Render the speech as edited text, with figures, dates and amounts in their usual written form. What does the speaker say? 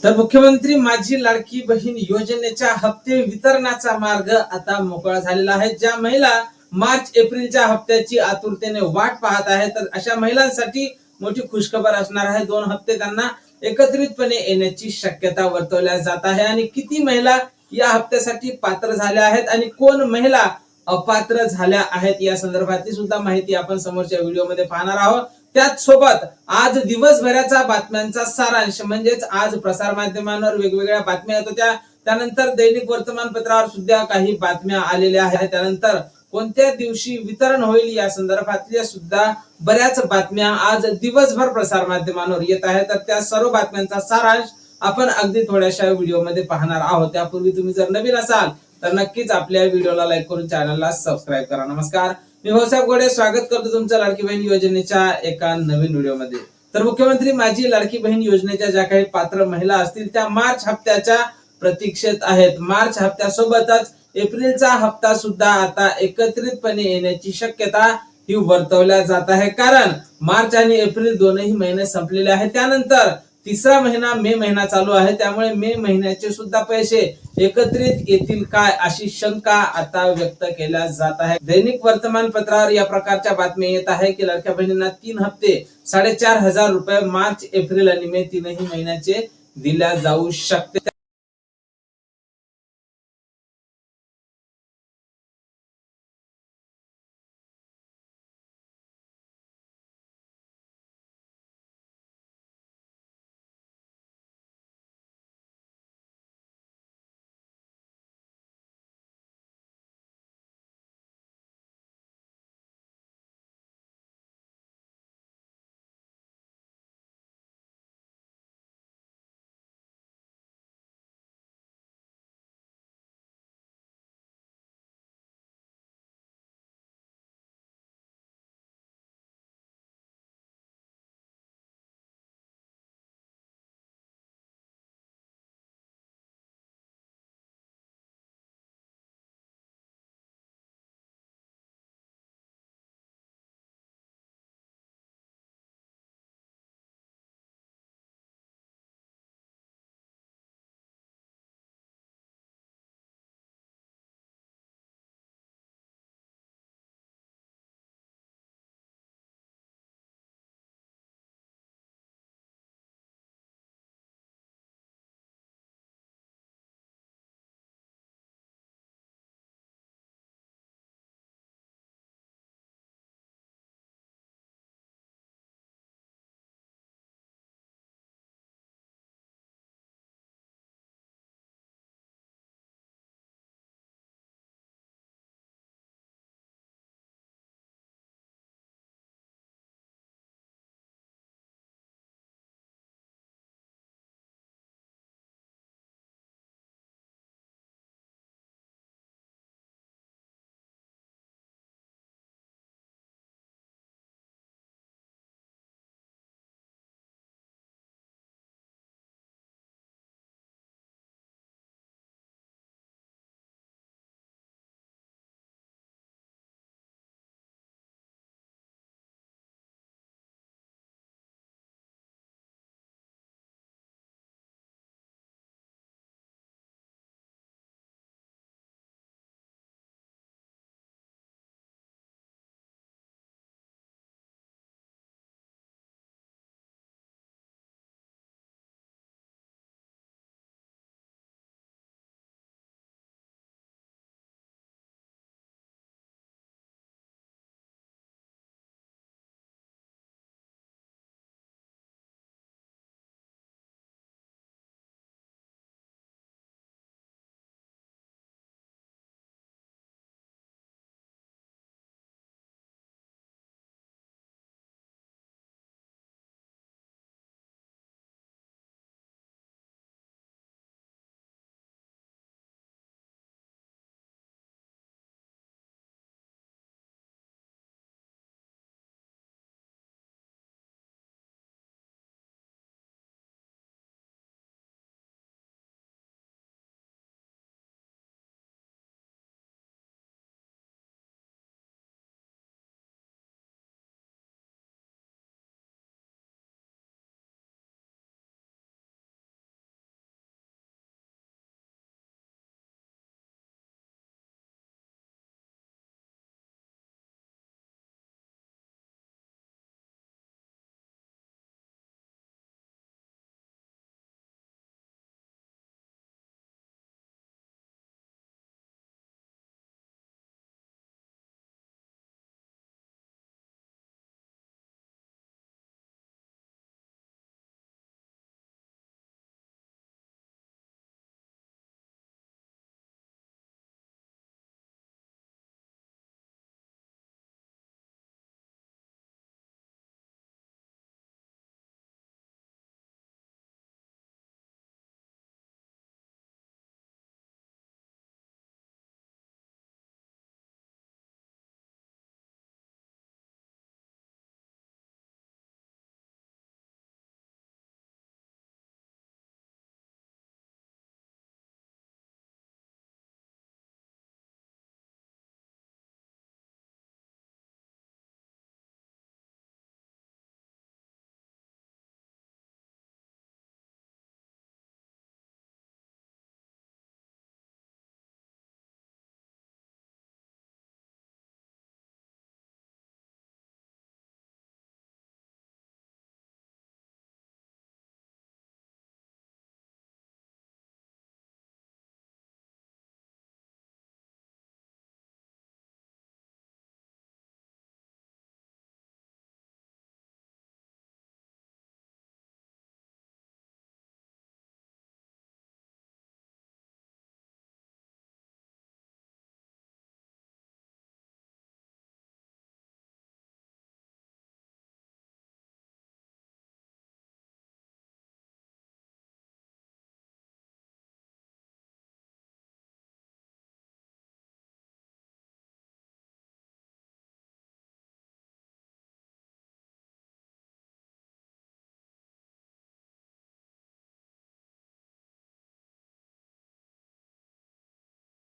तर मुख्यमंत्री माझी लाडकी बहीण योजनेच्या हप्ते वितरणाचा मार्ग आता मोकळा झालेला आहे। ज्या महिला मार्च एप्रिलच्या हप्त्याची आतुरतेने वाट पाहत आहेत, तर अशा महिलांसाठी मोठी खुशखबर असणार आहे। 2 हप्ते त्यांना एकत्रितपणे येण्याची शक्यता वर्तवल्या जात आहे। आणि किती महिला या हप्त्यासाठी पात्र झाल्या आहेत आणि कोण महिला अपात्र झाल्या आहेत या संदर्भातली सुद्धा माहिती आपण समोरच्या व्हिडिओमध्ये पाहणार आहोत। त्याच सोबत आज दिवसभराचा बातम्यांचा सारांश म्हणजेच आज प्रसार माध्यमांवर वेगवेगळ्या बातम्या येत होत्या, त्यानंतर दैनिक वर्तमानपत्रावर सुद्धा काही बातम्या आलेल्या आहेत, त्यानंतर कोणत्या दिवशी वितरण होईल या संदर्भातल्या सुद्धा बऱ्याच बातम्या आज दिवसभर प्रसार माध्यमांवर येत आहेत। तर त्या सर्व बातम्यांचा सारांश आपण अगदी थोड्याशा व्हिडिओमध्ये पाहणार आहोत। त्यापूर्वी तुम्ही जर नवीन असाल तर नक्कीच आपल्या व्हिडिओला लाईक करून चॅनलला सबस्क्राईब करा। नमस्कार, मी भाऊसाहेब गोडे स्वागत करतो तुमच्या लाडकी बहीण योजनेच्या एका नवीन व्हिडिओमध्ये। तर मुख्यमंत्री माझी लाडकी बहीण योजनेच्या ज्या काही पात्र महिला असतील त्या मार्च हप्त्याच्या प्रतीक्षेत आहेत। मार्च हप्त्यासोबतच एप्रिलचा हप्ता सुद्धा आता एकत्रितपणे येण्याची शक्यता ही वर्तवल्या जात आहे, कारण मार्च आणि एप्रिल दोनही महिने संपलेले आहेत। त्यानंतर तिसरा महिना मे महिना चालू आहे, त्यामुळे मे महिन्याचे सुद्धा पैसे एकत्रित येतील काय अशी शंका आता व्यक्त केल्या जात आहे। दैनिक वर्तमानपत्रावर या प्रकारच्या बातम्या येत आहे की लाडक्या बहिणींना 3 हप्ते 4,500 रुपये मार्च एप्रिल आणि मे तीनही महिन्याचे दिल्या जाऊ शकते।